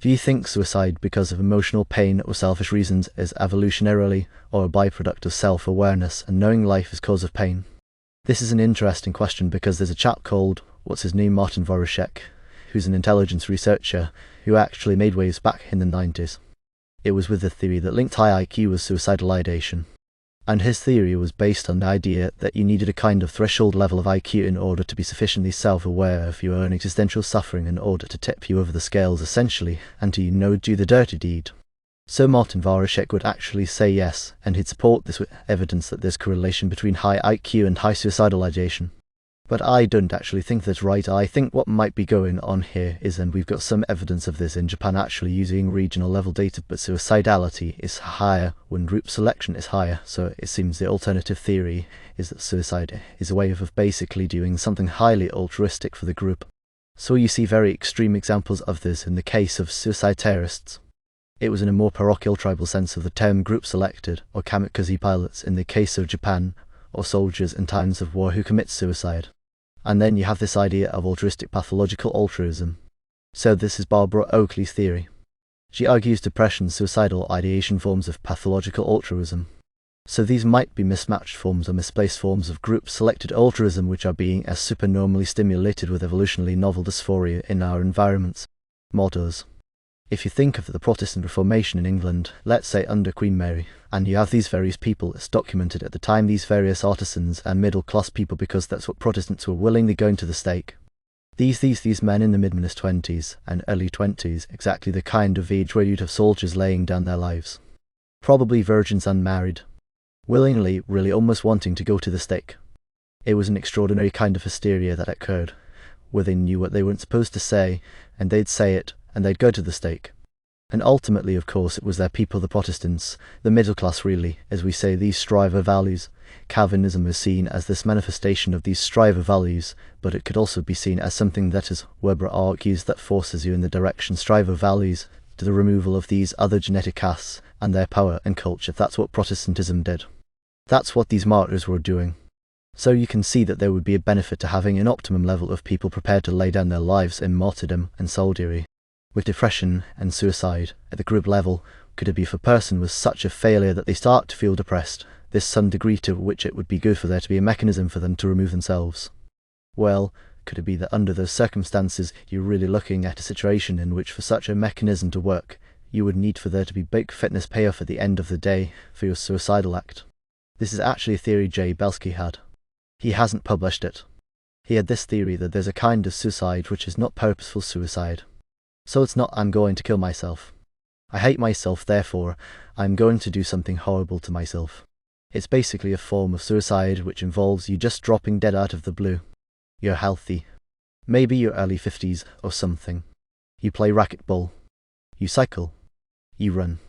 Do you think suicide because of emotional pain or selfish reasons is evolutionarily or a byproduct of self-awareness and knowing life is cause of pain? This is an interesting question because there's a chap called, Martin Voracek, who's an intelligence researcher who actually made waves back in the 90s. It was with the theory that linked high IQ with suicidal ideation. And his theory was based on the idea that you needed a kind of threshold level of IQ in order to be sufficiently self-aware of your own existential suffering in order to tip you over the scales essentially, and to, do the dirty deed. So Martin Voracek would actually say yes, and he'd support this with evidence that there's correlation between high IQ and high suicidal ideation. But I don't actually think that's right. I think what might be going on here is, and we've got some evidence of this in Japan actually using regional level data, but suicidality is higher when group selection is higher, so it seems the alternative theory is that suicide is a way of basically doing something highly altruistic for the group. So you see very extreme examples of this in the case of suicide terrorists. It was in a more parochial tribal sense of the term group selected, or kamikaze pilots in the case of Japan, or soldiers in times of war who commit suicide. And then you have this idea of altruistic pathological altruism. So this is Barbara Oakley's theory. She argues depression and suicidal ideation forms of pathological altruism. So these might be mismatched forms or misplaced forms of group-selected altruism which are being as supernormally stimulated with evolutionarily novel dysphoria in our environments. Martyrs. If you think of the Protestant Reformation in England, let's say under Queen Mary, and you have these various people, it's documented at the time, these various artisans and middle-class people, because that's what Protestants were willingly going to the stake. These men in the mid-20s and early 20s, exactly the kind of age where you'd have soldiers laying down their lives. Probably virgins unmarried. Willingly, really almost wanting to go to the stake. It was an extraordinary kind of hysteria that occurred, where they knew what they weren't supposed to say, and they'd say it, and they'd go to the stake. And ultimately, of course, it was their people, the Protestants, the middle class really, as we say, these striver values. Calvinism is seen as this manifestation of these striver values, but it could also be seen as something that, as Weber argues, that forces you in the direction striver values to the removal of these other genetic castes and their power and culture. That's what Protestantism did. That's what these martyrs were doing. So you can see that there would be a benefit to having an optimum level of people prepared to lay down their lives in martyrdom and soldiery. With depression and suicide at the group level, could it be if a person was such a failure that they start to feel depressed, there's some degree to which it would be good for there to be a mechanism for them to remove themselves? Well, could it be that under those circumstances you're really looking at a situation in which for such a mechanism to work, you would need for there to be big fitness payoff at the end of the day for your suicidal act? This is actually a theory J. Belsky had. He hasn't published it. He had this theory that there's a kind of suicide which is not purposeful suicide. So it's not I'm going to kill myself. I hate myself, therefore I'm going to do something horrible to myself. It's basically a form of suicide which involves you just dropping dead out of the blue. You're healthy. Maybe you're early 50s or something. You play racquetball. You cycle. You run.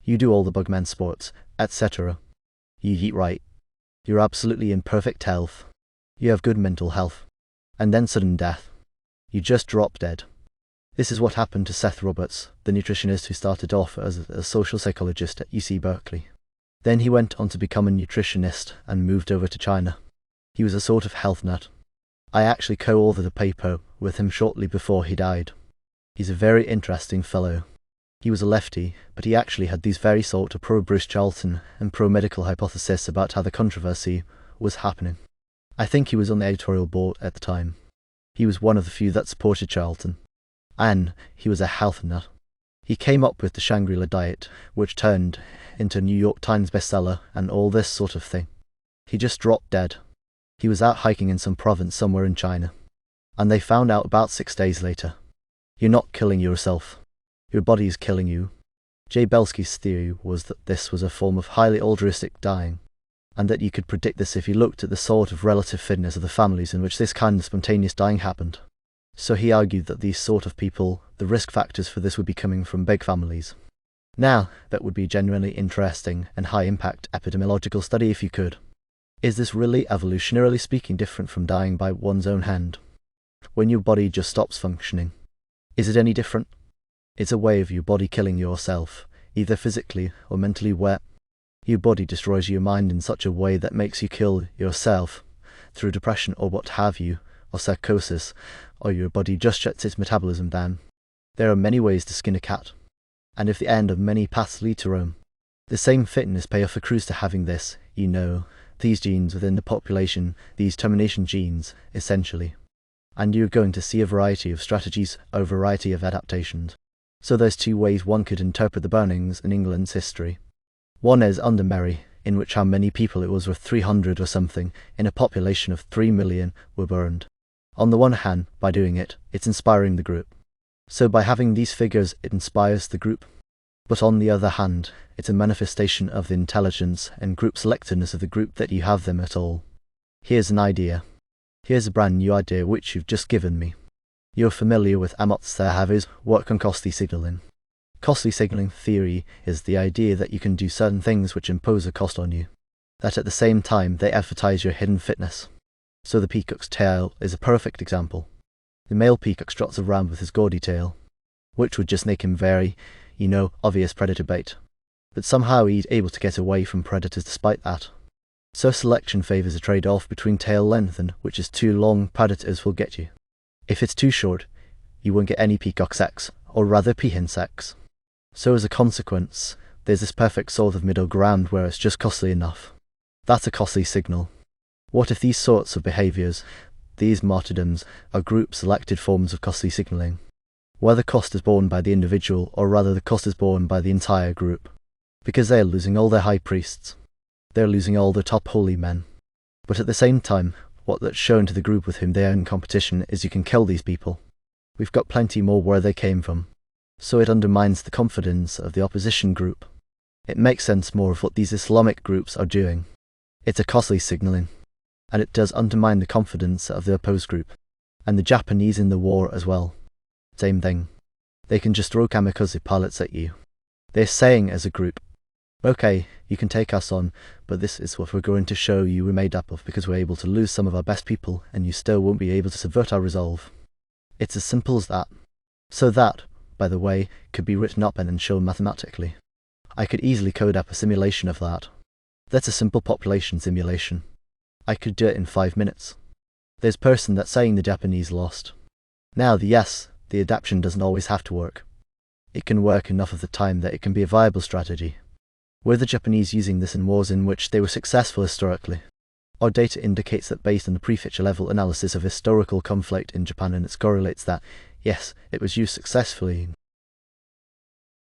You do all the bugman sports, etc. You eat right. You're absolutely in perfect health. You have good mental health. And then sudden death. You just drop dead. This is what happened to Seth Roberts, the nutritionist who started off as a social psychologist at UC Berkeley. Then he went on to become a nutritionist and moved over to China. He was a sort of health nut. I actually co-authored a paper with him shortly before he died. He's a very interesting fellow. He was a lefty, but he actually had these very sort of pro-Bruce Charlton and pro-medical hypothesis about how the controversy was happening. I think he was on the editorial board at the time. He was one of the few that supported Charlton. And he was a health nut. He came up with the Shangri-La diet, which turned into a New York Times bestseller and all this sort of thing. He just dropped dead. He was out hiking in some province somewhere in China. And they found out about 6 days later. You're not killing yourself. Your body is killing you. J. Belsky's theory was that this was a form of highly altruistic dying, and that you could predict this if you looked at the sort of relative fitness of the families in which this kind of spontaneous dying happened. So he argued that these sort of people, the risk factors for this would be coming from big families. Now, that would be a genuinely interesting and high-impact epidemiological study if you could. Is this really, evolutionarily speaking, different from dying by one's own hand? When your body just stops functioning. Is it any different? It's a way of your body killing yourself, either physically or mentally, where your body destroys your mind in such a way that makes you kill yourself, through depression or what have you, or psychosis, or your body just shuts its metabolism down. There are many ways to skin a cat, and if the end of many paths lead to Rome, the same fitness payoff accrues to having this, these genes within the population, these termination genes, essentially. And you're going to see a variety of strategies, a variety of adaptations. So there's two ways one could interpret the burnings in England's history. One is under Mary, in which how many people, it was worth 300 or something, in a population of 3 million, were burned. On the one hand, by doing it, it's inspiring the group. So by having these figures, it inspires the group. But on the other hand, it's a manifestation of the intelligence and group selectedness of the group that you have them at all. Here's an idea. Here's a brand new idea which you've just given me. You're familiar with Amot's Therhave's work on costly signalling. Costly signalling theory is the idea that you can do certain things which impose a cost on you, that at the same time they advertise your hidden fitness. So the peacock's tail is a perfect example. The male peacock struts around with his gaudy tail, which would just make him very, obvious predator bait. But somehow he's able to get away from predators despite that. So selection favours a trade-off between tail length and which is too long predators will get you. If it's too short, you won't get any peacock sex, or rather peahen sex. So as a consequence, there's this perfect sort of middle ground where it's just costly enough. That's a costly signal. What if these sorts of behaviours, these martyrdoms, are group-selected forms of costly signalling, where the cost is borne by the individual, or rather the cost is borne by the entire group? Because they are losing all their high priests. They're losing all their top holy men. But at the same time, what that's shown to the group with whom they are in competition is you can kill these people. We've got plenty more where they came from. So it undermines the confidence of the opposition group. It makes sense more of what these Islamic groups are doing. It's a costly signalling, and it does undermine the confidence of the opposed group, and the Japanese in the war as well. Same thing. They can just throw kamikaze pilots at you. They're saying as a group, okay, you can take us on, but this is what we're going to show you we're made up of because we're able to lose some of our best people and you still won't be able to subvert our resolve. It's as simple as that. So that, by the way, could be written up and then shown mathematically. I could easily code up a simulation of that. That's a simple population simulation. I could do it in 5 minutes. There's person that's saying the Japanese lost. Now, yes, the adaptation doesn't always have to work. It can work enough of the time that it can be a viable strategy. Were the Japanese using this in wars in which they were successful historically? Our data indicates that based on the prefecture level analysis of historical conflict in Japan, and it correlates that, yes, it was used successfully